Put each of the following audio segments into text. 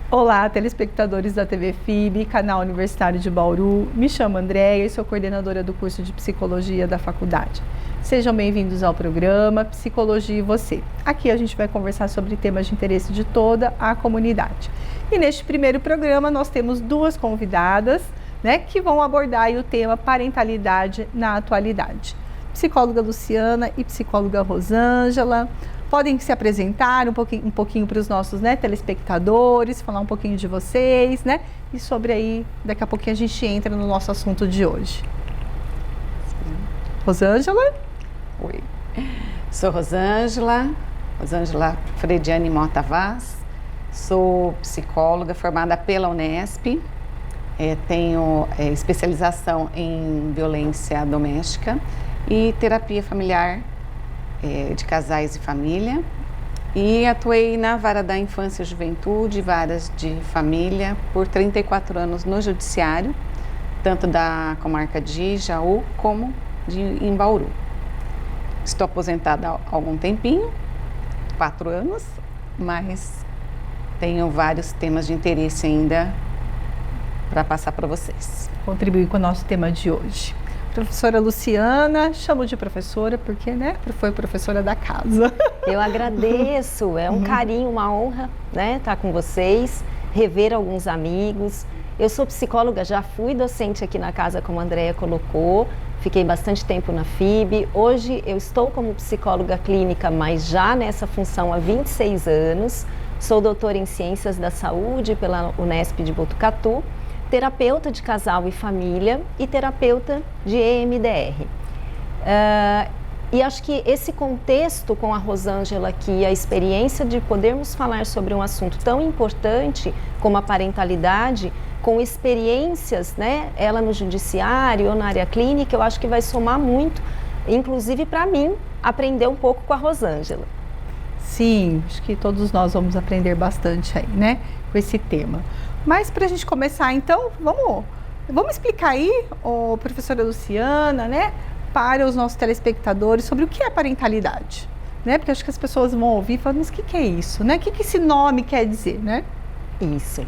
Olá, telespectadores da TV FIB, canal Universitário de Bauru. Me chamo Andréia e sou coordenadora do curso de Psicologia da faculdade. Sejam bem-vindos ao programa Psicologia e Você. Aqui a gente vai conversar sobre temas de interesse de toda a comunidade. E neste primeiro programa nós temos duas convidadas, que vão abordar aí o tema parentalidade na atualidade. Psicóloga Luciana e psicóloga Rosângela. Podem se apresentar um pouquinho para os nossos telespectadores, falar um pouquinho de vocês, e sobre aí, daqui a pouquinho a gente entra no nosso assunto de hoje. Rosângela? Oi, sou Rosângela Frediane Mota Vaz, sou psicóloga formada pela Unesp, tenho especialização em violência doméstica e terapia familiar de casais e família, e atuei na Vara da Infância e Juventude, varas de família, por 34 anos no Judiciário, tanto da comarca de Jaú como em Bauru. Estou aposentada há algum tempinho, 4 anos, mas tenho vários temas de interesse ainda para passar para vocês. Contribuir com o nosso tema de hoje. Professora Luciana, chamo de professora porque, foi professora da casa. Eu agradeço, é um carinho, uma honra, estar com vocês, rever alguns amigos. Eu sou psicóloga, já fui docente aqui na casa, como a Andréia colocou, fiquei bastante tempo na FIB. Hoje eu estou como psicóloga clínica, mas já nessa função há 26 anos. Sou doutora em Ciências da Saúde pela Unesp de Botucatu, terapeuta de casal e família e terapeuta de EMDR. E acho que esse contexto com a Rosângela aqui, a experiência de podermos falar sobre um assunto tão importante como a parentalidade, com experiências, ela no judiciário ou na área clínica, eu acho que vai somar muito, inclusive para mim, aprender um pouco com a Rosângela. Sim, acho que todos nós vamos aprender bastante aí, com esse tema. Mas para a gente começar, então, vamos explicar aí, professora Luciana, para os nossos telespectadores sobre o que é parentalidade, Porque acho que as pessoas vão ouvir e falar, mas o que é isso, O que esse nome quer dizer, Isso.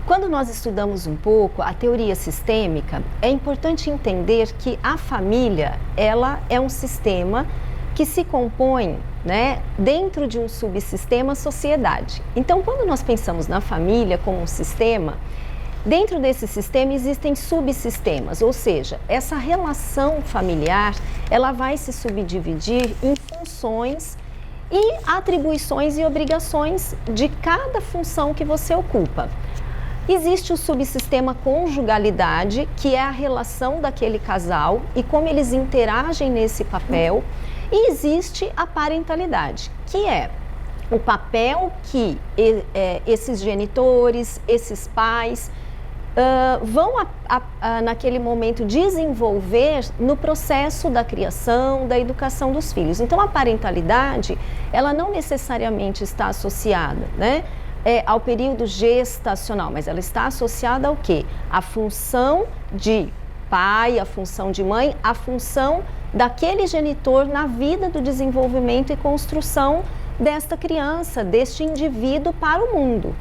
Quando nós estudamos um pouco a teoria sistêmica, é importante entender que a família, ela é um sistema que se compõe, dentro de um subsistema sociedade. Então, quando nós pensamos na família como um sistema, dentro desse sistema existem subsistemas, ou seja, essa relação familiar, ela vai se subdividir em funções e atribuições e obrigações de cada função que você ocupa. Existe o subsistema conjugalidade, que é a relação daquele casal e como eles interagem nesse papel. E existe a parentalidade, que é o papel que esses genitores, esses pais vão naquele momento desenvolver no processo da criação, da educação dos filhos. Então a parentalidade, ela não necessariamente está associada, ao período gestacional, mas ela está associada ao quê? A função de pai, a função de mãe, a função daquele genitor na vida do desenvolvimento e construção desta criança, deste indivíduo para o mundo.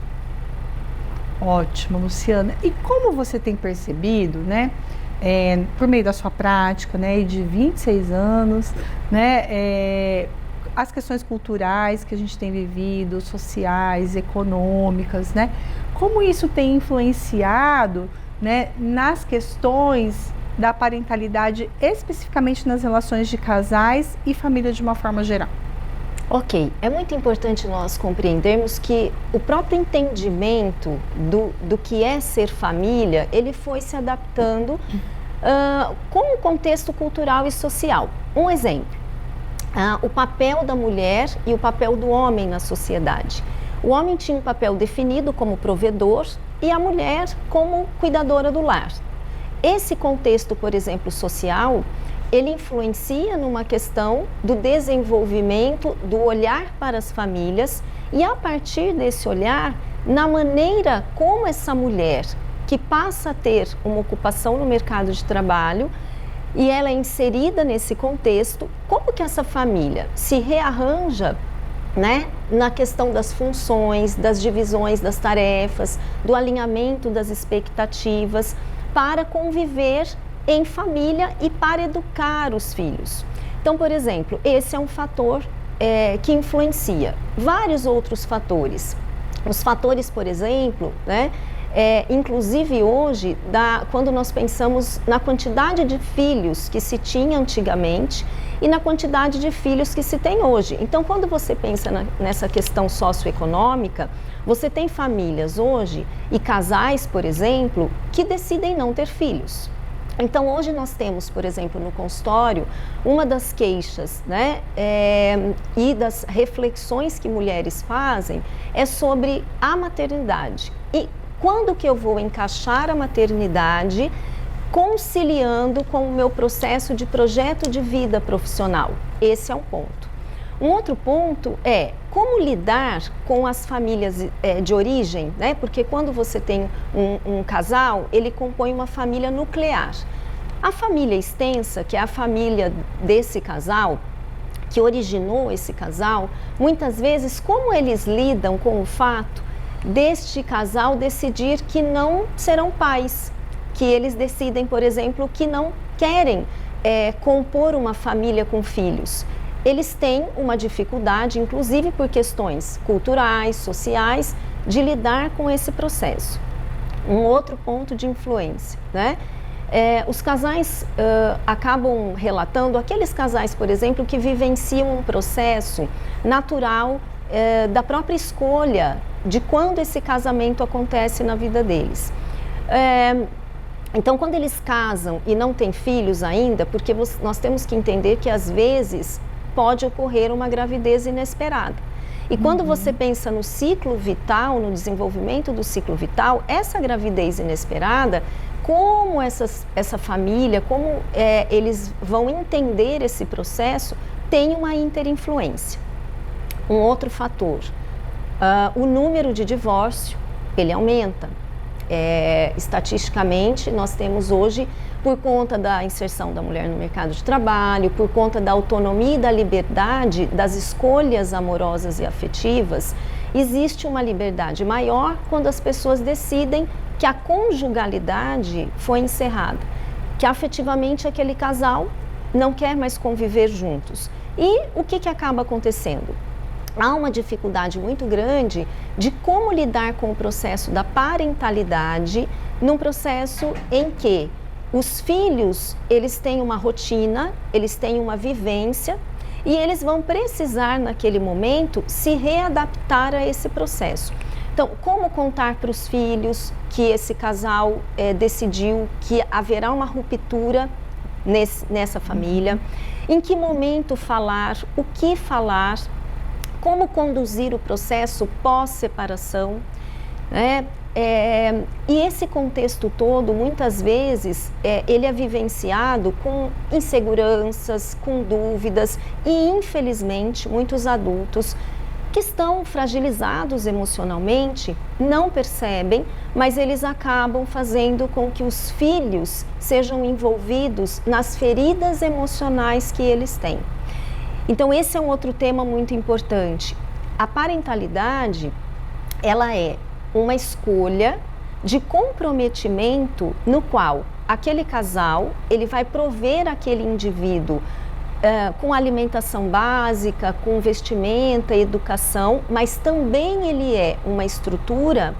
Ótimo, Luciana. E como você tem percebido, por meio da sua prática, de 26 anos, as questões culturais que a gente tem vivido, sociais, econômicas, como isso tem influenciado, nas questões da parentalidade, especificamente nas relações de casais e família de uma forma geral? Ok, é muito importante nós compreendermos que o próprio entendimento do que é ser família, ele foi se adaptando com o contexto cultural e social. Um exemplo, o papel da mulher e o papel do homem na sociedade. O homem tinha um papel definido como provedor e a mulher como cuidadora do lar. Esse contexto, por exemplo, social, ele influencia numa questão do desenvolvimento, do olhar para as famílias e, a partir desse olhar, na maneira como essa mulher, que passa a ter uma ocupação no mercado de trabalho e ela é inserida nesse contexto, como que essa família se rearranja né, na questão das funções, das divisões das tarefas, do alinhamento das expectativas, para conviver em família e para educar os filhos. Então, por exemplo, esse é um fator que influencia. Vários outros fatores. Os fatores, por exemplo, né, inclusive hoje, quando nós pensamos na quantidade de filhos que se tinha antigamente e na quantidade de filhos que se tem hoje. Então, quando você pensa nessa questão socioeconômica, você tem famílias hoje e casais, por exemplo, que decidem não ter filhos. Então, hoje nós temos, por exemplo, no consultório, uma das queixas, né, e das reflexões que mulheres fazem é sobre a maternidade. E quando que eu vou encaixar a maternidade conciliando com o meu processo de projeto de vida profissional? Esse é um ponto. Um outro ponto é como lidar com as famílias de origem, né? Porque quando você tem um casal, ele compõe uma família nuclear. A família extensa, que é a família desse casal, que originou esse casal, muitas vezes, como eles lidam com o fato deste casal decidir que não serão pais, que eles decidem, por exemplo, que não querem compor uma família com filhos. Eles têm uma dificuldade, inclusive por questões culturais, sociais, de lidar com esse processo. Um outro ponto de influência, né? Os casais acabam relatando, aqueles casais, por exemplo, que vivenciam um processo natural da própria escolha de quando esse casamento acontece na vida deles. Então, quando eles casam e não têm filhos ainda, porque nós temos que entender que às vezes pode ocorrer uma gravidez inesperada. E quando você pensa no ciclo vital, no desenvolvimento do ciclo vital, essa gravidez inesperada, como essa família, como eles vão entender esse processo, tem uma interinfluência. Um outro fator, o número de divórcio, ele aumenta. Estatisticamente, nós temos hoje, por conta da inserção da mulher no mercado de trabalho, por conta da autonomia e da liberdade das escolhas amorosas e afetivas, existe uma liberdade maior quando as pessoas decidem que a conjugalidade foi encerrada, que afetivamente aquele casal não quer mais conviver juntos. E o que acaba acontecendo? Há uma dificuldade muito grande de como lidar com o processo da parentalidade, num processo em que os filhos, eles têm uma rotina, eles têm uma vivência e eles vão precisar, naquele momento, se readaptar a esse processo. Então, como contar para os filhos que esse casal decidiu que haverá uma ruptura nessa família? Em que momento falar? O que falar? Como conduzir o processo pós-separação, né? E esse contexto todo, muitas vezes, ele é vivenciado com inseguranças, com dúvidas e, infelizmente, muitos adultos que estão fragilizados emocionalmente não percebem, mas eles acabam fazendo com que os filhos sejam envolvidos nas feridas emocionais que eles têm. Então, esse é um outro tema muito importante. A parentalidade, ela é uma escolha de comprometimento no qual aquele casal, ele vai prover aquele indivíduo com alimentação básica, com vestimenta, educação, mas também ele é uma estrutura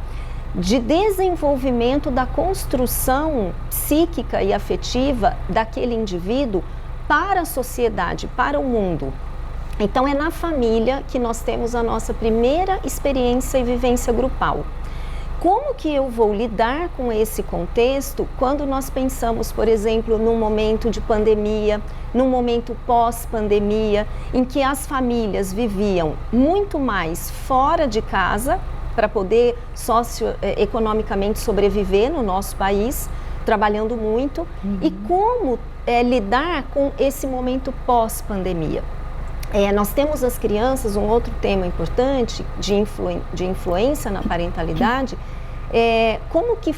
de desenvolvimento da construção psíquica e afetiva daquele indivíduo para a sociedade, para o mundo. Então, é na família que nós temos a nossa primeira experiência e vivência grupal. Como que eu vou lidar com esse contexto quando nós pensamos, por exemplo, num momento de pandemia, num momento pós-pandemia, em que as famílias viviam muito mais fora de casa para poder socioeconomicamente sobreviver no nosso país, trabalhando muito, e como lidar com esse momento pós-pandemia. Nós temos as crianças, um outro tema importante de influência na parentalidade, como que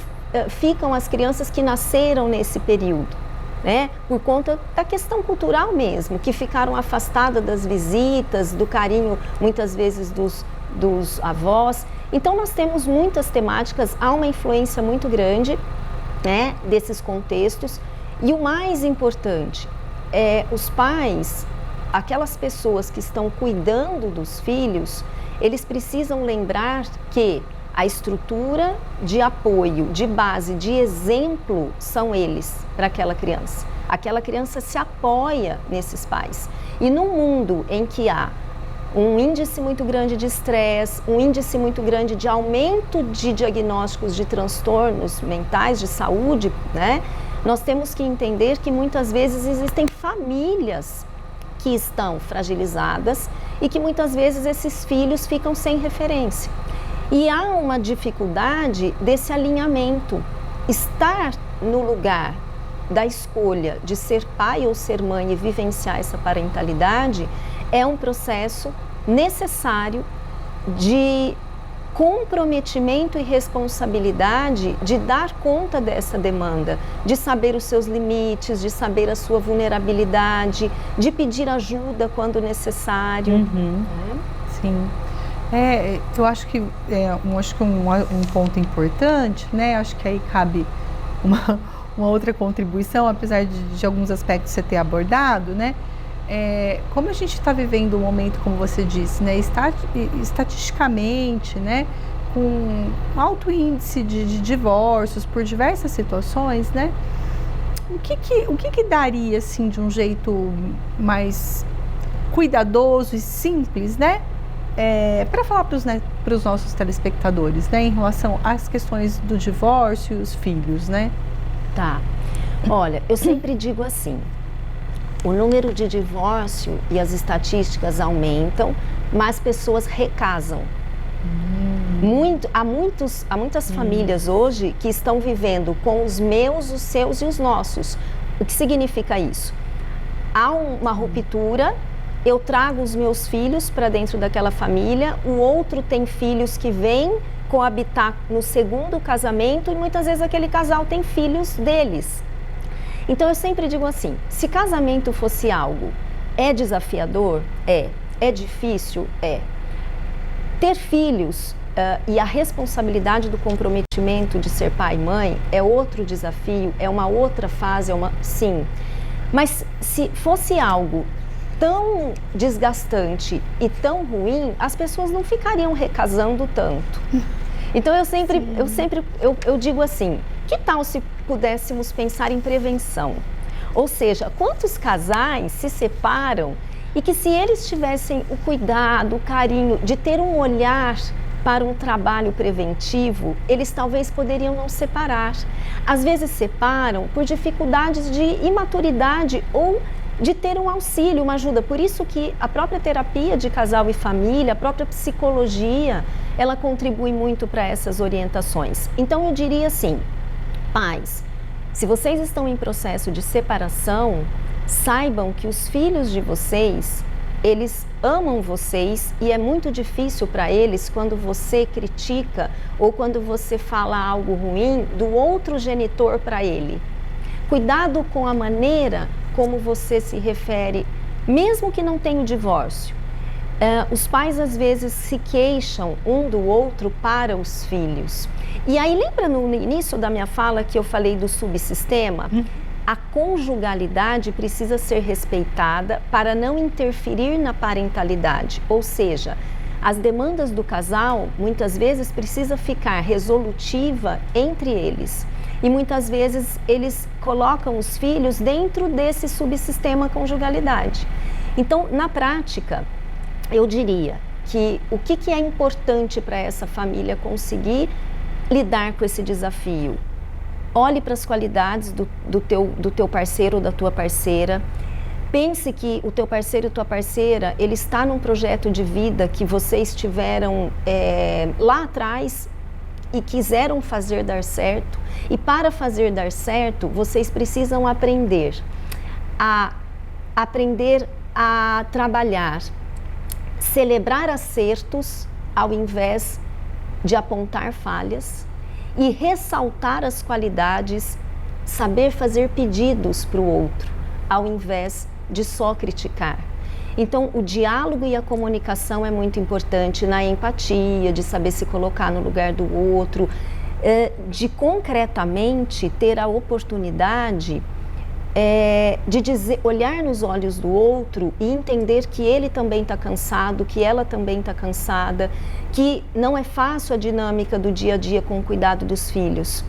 ficam as crianças que nasceram nesse período, né? Por conta da questão cultural mesmo, que ficaram afastadas das visitas, do carinho, muitas vezes, dos avós. Então, nós temos muitas temáticas, há uma influência muito grande, né, desses contextos. E o mais importante é os pais, aquelas pessoas que estão cuidando dos filhos, eles precisam lembrar que a estrutura de apoio, de base, de exemplo, são eles para aquela criança. Aquela criança se apoia nesses pais. E num mundo em que há um índice muito grande de estresse, um índice muito grande de aumento de diagnósticos de transtornos mentais, de saúde, né? Nós temos que entender que muitas vezes existem famílias que estão fragilizadas e que muitas vezes esses filhos ficam sem referência. E há uma dificuldade desse alinhamento. Estar no lugar da escolha de ser pai ou ser mãe e vivenciar essa parentalidade é um processo necessário de comprometimento e responsabilidade de dar conta dessa demanda, de saber os seus limites, de saber a sua vulnerabilidade, de pedir ajuda quando necessário. Uhum. Sim. Eu acho que um ponto importante, né? Acho que aí cabe uma outra contribuição, apesar de alguns aspectos você ter abordado, né? Como a gente está vivendo um momento, como você disse, né? Estatisticamente, né? Com alto índice de divórcios por diversas situações, né? O que daria, assim, de um jeito mais cuidadoso e simples, né? Para falar para os nossos telespectadores, né, em relação às questões do divórcio e os filhos, né? Tá. Olha, eu sempre digo assim, o número de divórcio e as estatísticas aumentam, mas pessoas recasam. Há muitas famílias hoje que estão vivendo com os meus, os seus e os nossos. O que significa isso? Há uma ruptura. Eu trago os meus filhos para dentro daquela família, o outro tem filhos que vêm coabitar no segundo casamento e muitas vezes aquele casal tem filhos deles. Então eu sempre digo assim, se casamento fosse algo, é desafiador? É difícil? Ter filhos e a responsabilidade do comprometimento de ser pai e mãe é outro desafio, é uma outra fase, sim. Mas se fosse algo tão desgastante e tão ruim, as pessoas não ficariam recasando tanto. Então eu digo assim, que tal se pudéssemos pensar em prevenção? Ou seja, quantos casais se separam e que se eles tivessem o cuidado, o carinho de ter um olhar para um trabalho preventivo, eles talvez poderiam não separar. Às vezes separam por dificuldades de imaturidade ou de ter um auxílio, uma ajuda. Por isso que a própria terapia de casal e família, a própria psicologia, ela contribui muito para essas orientações. Então eu diria assim, pais, se vocês estão em processo de separação, saibam que os filhos de vocês, eles amam vocês e é muito difícil para eles quando você critica ou quando você fala algo ruim do outro genitor para ele. Cuidado com a maneira como você se refere, mesmo que não tenha o divórcio. Os pais às vezes se queixam um do outro para os filhos. E aí lembra no início da minha fala que eu falei do subsistema? A conjugalidade precisa ser respeitada para não interferir na parentalidade. Ou seja, as demandas do casal muitas vezes precisa ficar resolutiva entre eles. E muitas vezes eles colocam os filhos dentro desse subsistema conjugalidade. Então, na prática, eu diria que o que é importante para essa família conseguir lidar com esse desafio? Olhe para as qualidades do teu parceiro ou da tua parceira. Pense que o teu parceiro e tua parceira, ele está num projeto de vida que vocês tiveram lá atrás e quiseram fazer dar certo. E para fazer dar certo, vocês precisam aprender a trabalhar, celebrar acertos ao invés de apontar falhas e ressaltar as qualidades saber fazer pedidos para o outro, ao invés de só criticar. Então, o diálogo e a comunicação é muito importante na empatia, de saber se colocar no lugar do outro, de concretamente ter a oportunidade de dizer, olhar nos olhos do outro e entender que ele também está cansado, que ela também está cansada, que não é fácil a dinâmica do dia a dia com o cuidado dos filhos.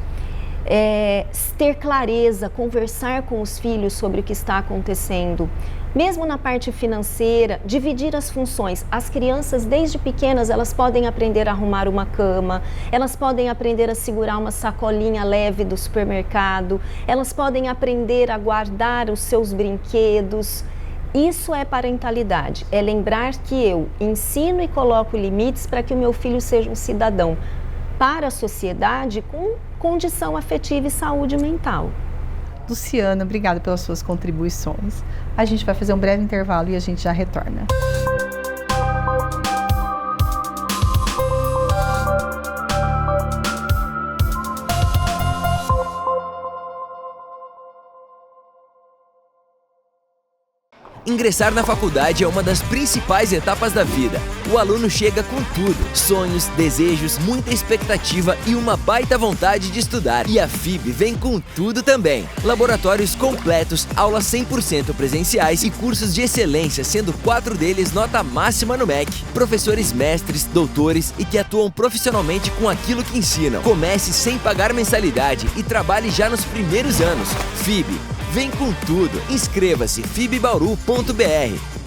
Ter clareza, conversar com os filhos sobre o que está acontecendo. Mesmo na parte financeira, dividir as funções. As crianças, desde pequenas, elas podem aprender a arrumar uma cama, elas podem aprender a segurar uma sacolinha leve do supermercado, elas podem aprender a guardar os seus brinquedos. Isso é parentalidade, é lembrar que eu ensino e coloco limites para que o meu filho seja um cidadão para a sociedade com condição afetiva e saúde mental. Luciana, obrigada pelas suas contribuições. A gente vai fazer um breve intervalo e a gente já retorna. Ingressar na faculdade é uma das principais etapas da vida. O aluno chega com tudo: sonhos, desejos, muita expectativa e uma baita vontade de estudar. E a FIB vem com tudo também. Laboratórios completos, aulas 100% presenciais e cursos de excelência, sendo 4 deles nota máxima no MEC. Professores mestres, doutores e que atuam profissionalmente com aquilo que ensinam. Comece sem pagar mensalidade e trabalhe já nos primeiros anos. FIB. Vem com tudo. Inscreva-se fibbauru.br.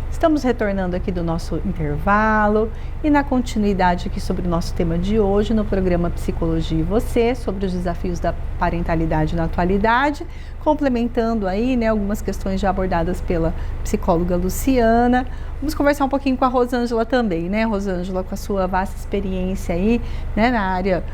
Estamos retornando aqui do nosso intervalo e na continuidade aqui sobre o nosso tema de hoje no programa Psicologia e Você, sobre os desafios da parentalidade na atualidade, complementando aí, né, algumas questões já abordadas pela psicóloga Luciana. Vamos conversar um pouquinho com a Rosângela também, né, Rosângela, com a sua vasta experiência aí, né, na área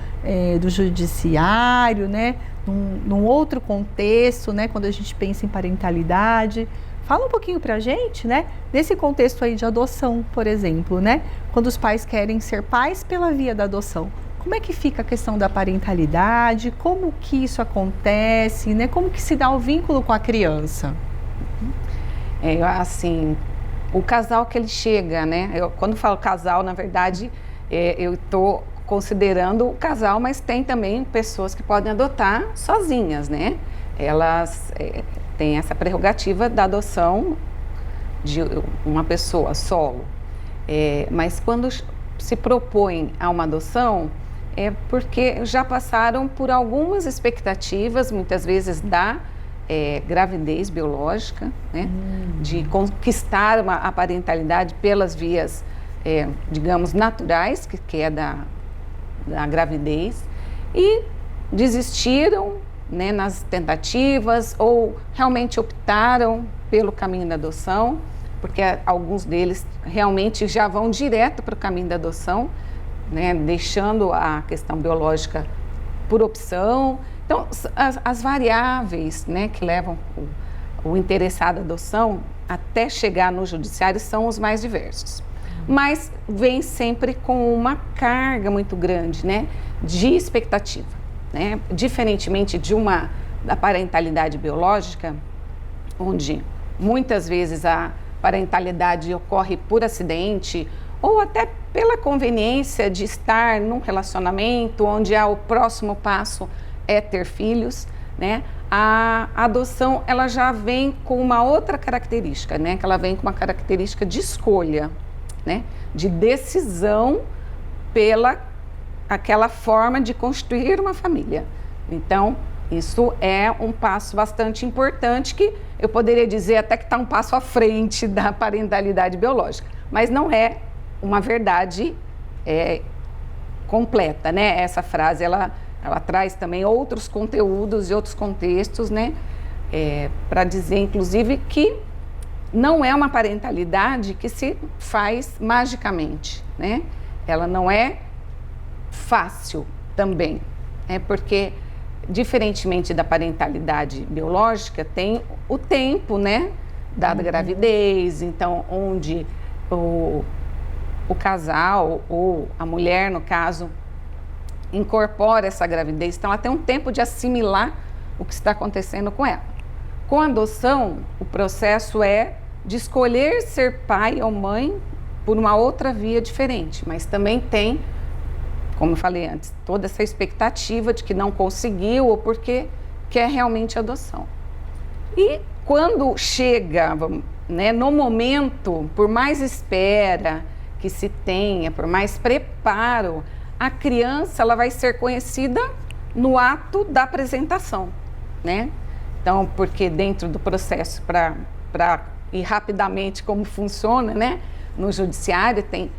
do judiciário, né, num outro contexto, né, quando a gente pensa em parentalidade. Fala um pouquinho pra gente, né, nesse contexto aí de adoção, por exemplo, né, quando os pais querem ser pais pela via da adoção. Como é que fica a questão da parentalidade, como que isso acontece, né, como que se dá o vínculo com a criança? Assim, o casal que ele chega, né, quando falo casal, na verdade, eu estou considerando o casal, mas tem também pessoas que podem adotar sozinhas, né, elas têm essa prerrogativa da adoção de uma pessoa solo, mas quando se propõem a uma adoção é porque já passaram por algumas expectativas, muitas vezes da gravidez biológica, né, de conquistar a parentalidade pelas vias, digamos, naturais, que é da gravidez, e desistiram, né, nas tentativas ou realmente optaram pelo caminho da adoção, porque alguns deles realmente já vão direto para o caminho da adoção, né, deixando a questão biológica por opção. Então, as variáveis, né, que levam o interessado à adoção até chegar no judiciário são os mais diversos. Mas vem sempre com uma carga muito grande, né, de expectativa. Né? Diferentemente da parentalidade biológica, onde muitas vezes a parentalidade ocorre por acidente ou até pela conveniência de estar num relacionamento onde o próximo passo é ter filhos, né? A adoção ela já vem com uma outra característica, né? Que ela vem com uma característica de escolha, né? De decisão pela aquela forma de construir uma família. Então, isso é um passo bastante importante que eu poderia dizer até que está um passo à frente da parentalidade biológica, mas não é uma verdade completa, né? Essa frase, ela traz também outros conteúdos e outros contextos, né? Para dizer, inclusive, que não é uma parentalidade que se faz magicamente, né? Ela não é fácil também, porque diferentemente da parentalidade biológica, tem o tempo, né, da gravidez, então, onde o casal, ou a mulher, no caso, incorpora essa gravidez, então ela tem um tempo de assimilar o que está acontecendo com ela. Com a adoção, o processo é de escolher ser pai ou mãe por uma outra via diferente, mas também tem, como eu falei antes, toda essa expectativa de que não conseguiu ou porque quer realmente adoção. E quando chega, né, no momento, por mais espera que se tenha, por mais preparo, a criança ela vai ser conhecida no ato da apresentação, né? Então, porque dentro do processo, para ir rapidamente como funciona, né? No judiciário tem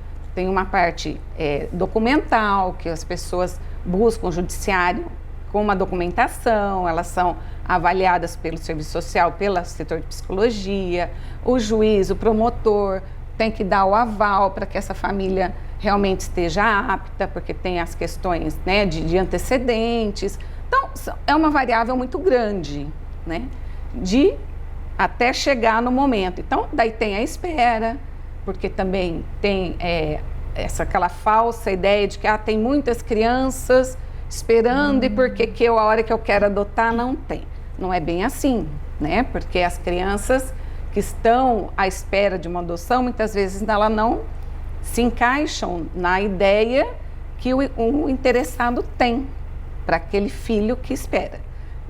uma parte documental, que as pessoas buscam o judiciário com uma documentação, elas são avaliadas pelo serviço social, pelo setor de psicologia, o juiz, o promotor tem que dar o aval para que essa família realmente esteja apta, porque tem as questões, né, de antecedentes. Então, é uma variável muito grande, né, de até chegar no momento. Então, daí tem a espera, porque também tem aquela falsa ideia de que tem muitas crianças esperando e porque a hora que eu quero adotar não tem. Não é bem assim, né? Porque as crianças que estão à espera de uma adoção, muitas vezes ela não se encaixam na ideia que o interessado tem para aquele filho que espera.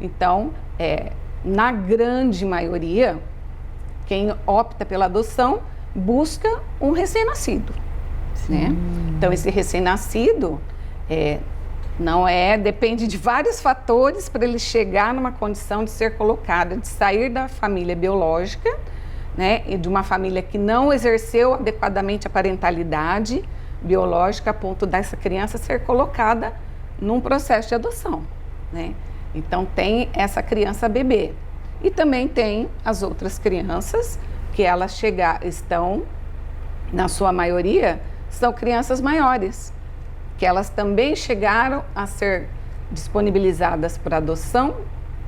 Então, na grande maioria, quem opta pela adoção busca um recém-nascido, né? Então, esse recém-nascido depende de vários fatores para ele chegar numa condição de ser colocado, de sair da família biológica, né, e de uma família que não exerceu adequadamente a parentalidade biológica a ponto dessa criança ser colocada num processo de adoção, né? Então, tem essa criança bebê. E também tem as outras crianças que elas estão, na sua maioria, são crianças maiores, que elas também chegaram a ser disponibilizadas para adoção,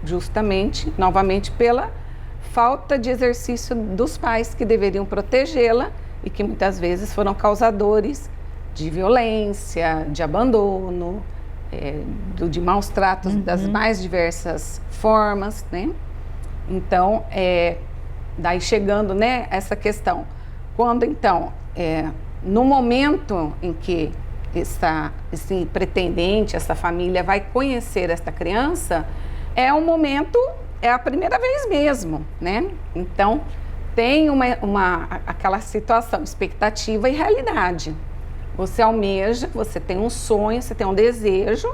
justamente, novamente, pela falta de exercício dos pais que deveriam protegê-la e que muitas vezes foram causadores de violência, de abandono, de maus tratos das mais diversas formas, né? Então, daí chegando, né, essa questão, quando então, no momento em que esse pretendente, essa família vai conhecer esta criança, é a primeira vez mesmo, né? Então, tem aquela situação, expectativa e realidade. Você almeja, você tem um sonho, você tem um desejo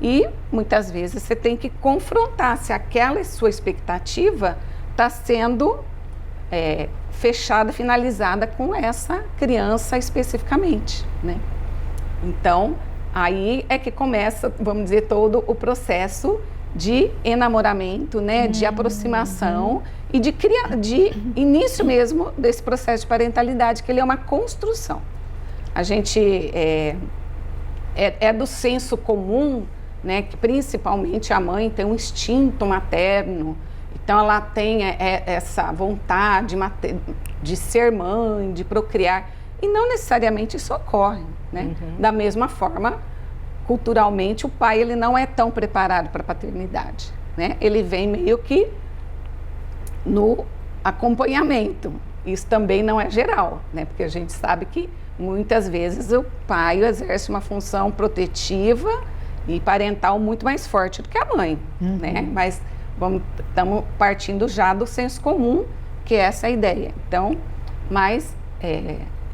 e muitas vezes você tem que confrontar se aquela sua expectativa está sendo fechada, finalizada com essa criança especificamente, né? Então, aí é que começa, vamos dizer, todo o processo de enamoramento, né, de aproximação e de início mesmo desse processo de parentalidade, que ele é uma construção. A gente do senso comum, né, que principalmente a mãe tem um instinto materno, então ela tem essa vontade de ser mãe, de procriar, e não necessariamente isso ocorre, né? Da mesma forma, culturalmente, o pai ele não é tão preparado para a paternidade, né? Ele vem meio que no acompanhamento. Isso também não é geral, né? Porque a gente sabe que muitas vezes o pai exerce uma função protetiva e parental muito mais forte do que a mãe, né? Mas estamos partindo já do senso comum, que é essa ideia. Então,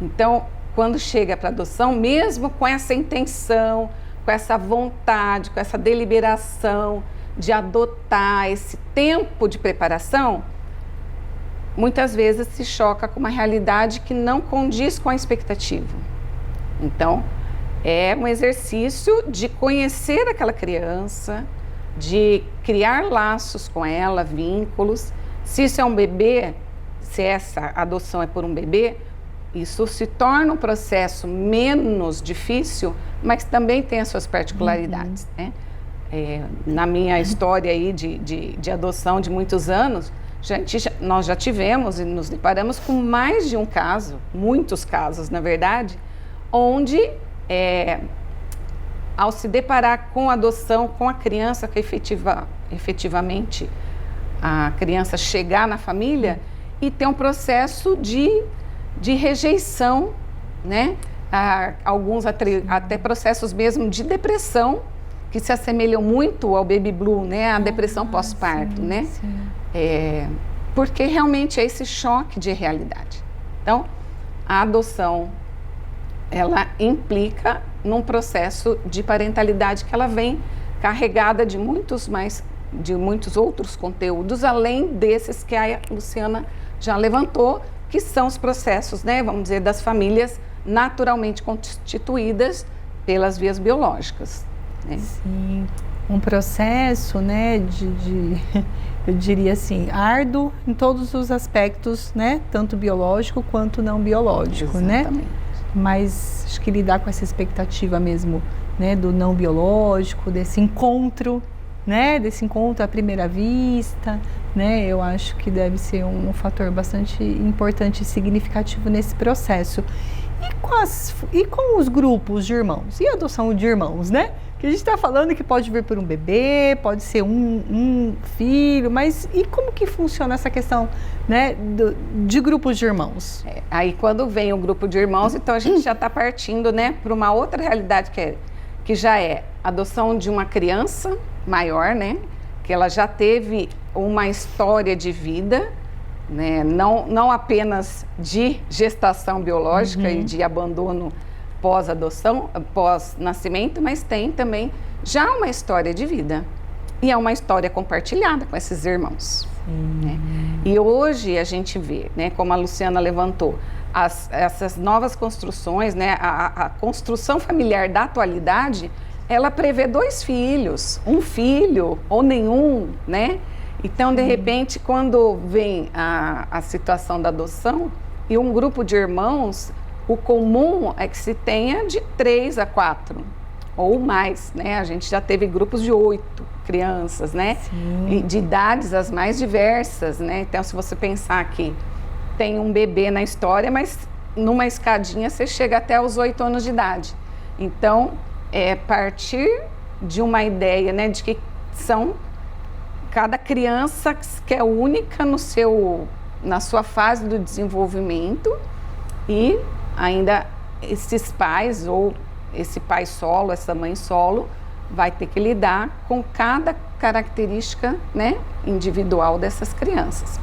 então, quando chega para adoção, mesmo com essa intenção, com essa vontade, com essa deliberação de adotar, esse tempo de preparação, muitas vezes se choca com uma realidade que não condiz com a expectativa. Então, é um exercício de conhecer aquela criança, de criar laços com ela, vínculos. Se isso é um bebê, se essa adoção é por um bebê, isso se torna um processo menos difícil, mas também tem as suas particularidades, né? na minha história aí de adoção de muitos anos, nós já tivemos e nos deparamos com mais de um caso, muitos casos, na verdade, onde, ao se deparar com a adoção, com a criança, que efetivamente a criança chegar na família e ter um processo de rejeição, né? Alguns até processos mesmo de depressão, que se assemelham muito ao baby blue, né? A depressão pós-parto, né? Sim. Porque realmente é esse choque de realidade. Então, a adoção, ela implica num processo de parentalidade que ela vem carregada de muitos outros conteúdos, além desses que a Luciana já levantou, que são os processos, né? Vamos dizer, das famílias naturalmente constituídas pelas vias biológicas. Né? Sim, um processo, né, eu diria assim, árduo em todos os aspectos, né, tanto biológico quanto não biológico, Exatamente. né? Mas acho que lidar com essa expectativa mesmo, né, do não biológico, desse encontro, né, à primeira vista, né, eu acho que deve ser um fator bastante importante e significativo nesse processo. E com os grupos de irmãos? E a adoção de irmãos, né? Que a gente está falando que pode vir por um bebê, pode ser um filho, mas e como que funciona essa questão, né, de grupos de irmãos? Aí quando vem o grupo de irmãos, então a gente já está partindo, né, para uma outra realidade que já é a adoção de uma criança maior, né, que ela já teve uma história de vida, né, não apenas de gestação biológica e de abandono pós-adoção, pós-nascimento, mas tem também já uma história de vida. E é uma história compartilhada com esses irmãos. Né? E hoje a gente vê, né, como a Luciana levantou, essas novas construções, né, a construção familiar da atualidade, ela prevê 2 filhos, um filho ou nenhum, né? Então, de repente, quando vem a situação da adoção e um grupo de irmãos, o comum é que se tenha de 3 a 4 ou mais, né? A gente já teve grupos de 8 crianças, né? E de idades as mais diversas, né? Então, se você pensar que tem um bebê na história, mas numa escadinha você chega até os 8 anos de idade. Então, partir de uma ideia, né, de que são cada criança que é única na sua fase do desenvolvimento e ainda esses pais ou esse pai solo, essa mãe solo, vai ter que lidar com cada característica, né, individual dessas crianças.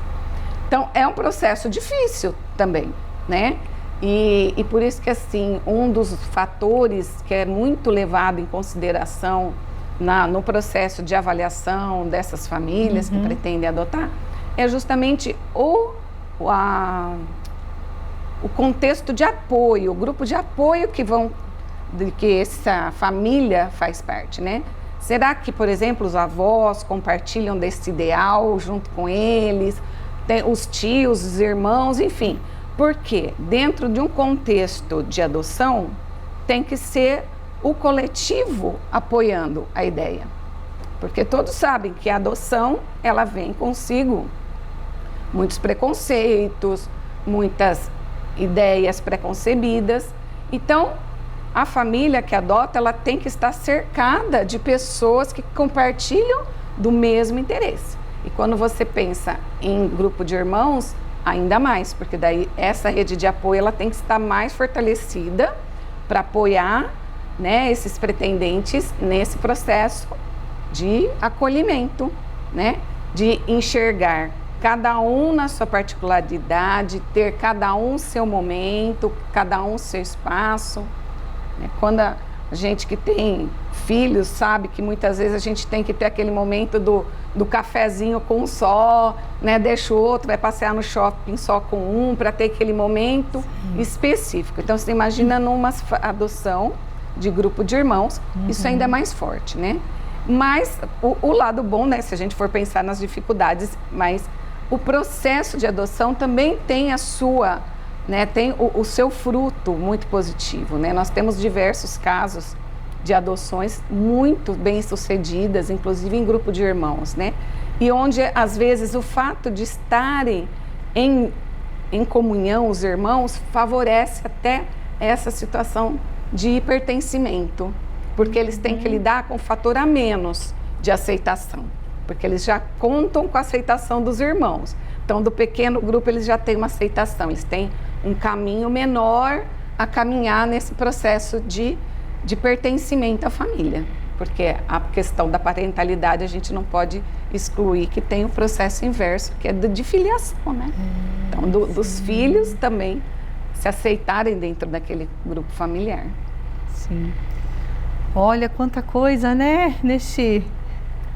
Então, é um processo difícil também, né? E por isso que, assim, um dos fatores que é muito levado em consideração no processo de avaliação dessas famílias que pretendem adotar é justamente o contexto de apoio, o grupo de apoio que essa família faz parte, né? Será que, por exemplo, os avós compartilham desse ideal junto com eles, os tios, os irmãos, enfim? Porque dentro de um contexto de adoção tem que ser o coletivo apoiando a ideia. Porque todos sabem que a adoção, ela vem consigo muitos preconceitos, muitas ideias preconcebidas. Então, a família que adota, ela tem que estar cercada de pessoas que compartilham do mesmo interesse. E quando você pensa em grupo de irmãos, ainda mais, porque daí essa rede de apoio, ela tem que estar mais fortalecida para apoiar, né, esses pretendentes nesse processo de acolhimento, né, de enxergar cada um na sua particularidade, ter cada um seu momento, cada um seu espaço. Né? Quando a gente que tem filhos sabe que muitas vezes a gente tem que ter aquele momento do cafezinho com um só, né? Deixa o outro, vai passear no shopping só com um, para ter aquele momento específico. Então, você imagina numa adoção de grupo de irmãos, isso ainda é mais forte, né? Mas o lado bom, né, se a gente for pensar nas dificuldades, mas o processo de adoção também tem a sua, né, tem o seu fruto muito positivo, né? Nós temos diversos casos de adoções muito bem sucedidas, inclusive em grupo de irmãos, né? E onde, às vezes, o fato de estarem em comunhão, os irmãos, favorece até essa situação de hipertencimento, porque eles têm que lidar com um fator a menos de aceitação, porque eles já contam com a aceitação dos irmãos. Então, do pequeno grupo, eles já têm uma aceitação, eles têm um caminho menor a caminhar nesse processo de pertencimento à família, porque a questão da parentalidade a gente não pode excluir que tem o processo inverso, que é de filiação, né? Então, dos filhos também se aceitarem dentro daquele grupo familiar. Sim. Olha quanta coisa, né? Neste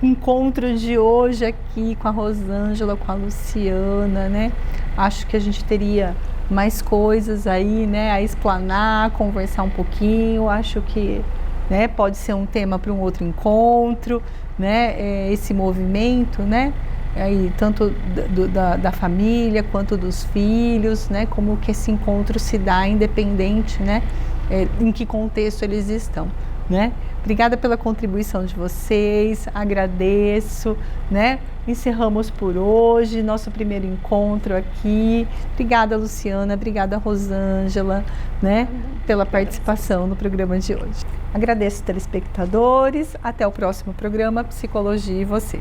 encontro de hoje aqui com a Rosângela, com a Luciana, né? Acho que a gente teria mais coisas aí, né? A explanar, conversar um pouquinho. Acho que, né, pode ser um tema para um outro encontro, né? Esse movimento, né? Aí, tanto da família quanto dos filhos, né? Como que esse encontro se dá, independente, né? Em que contexto eles estão, né? Obrigada pela contribuição de vocês, agradeço, né? Encerramos por hoje, nosso primeiro encontro aqui. Obrigada, Luciana, obrigada, Rosângela, né? Pela participação no programa de hoje. Agradeço, telespectadores, até o próximo programa Psicologia e Você.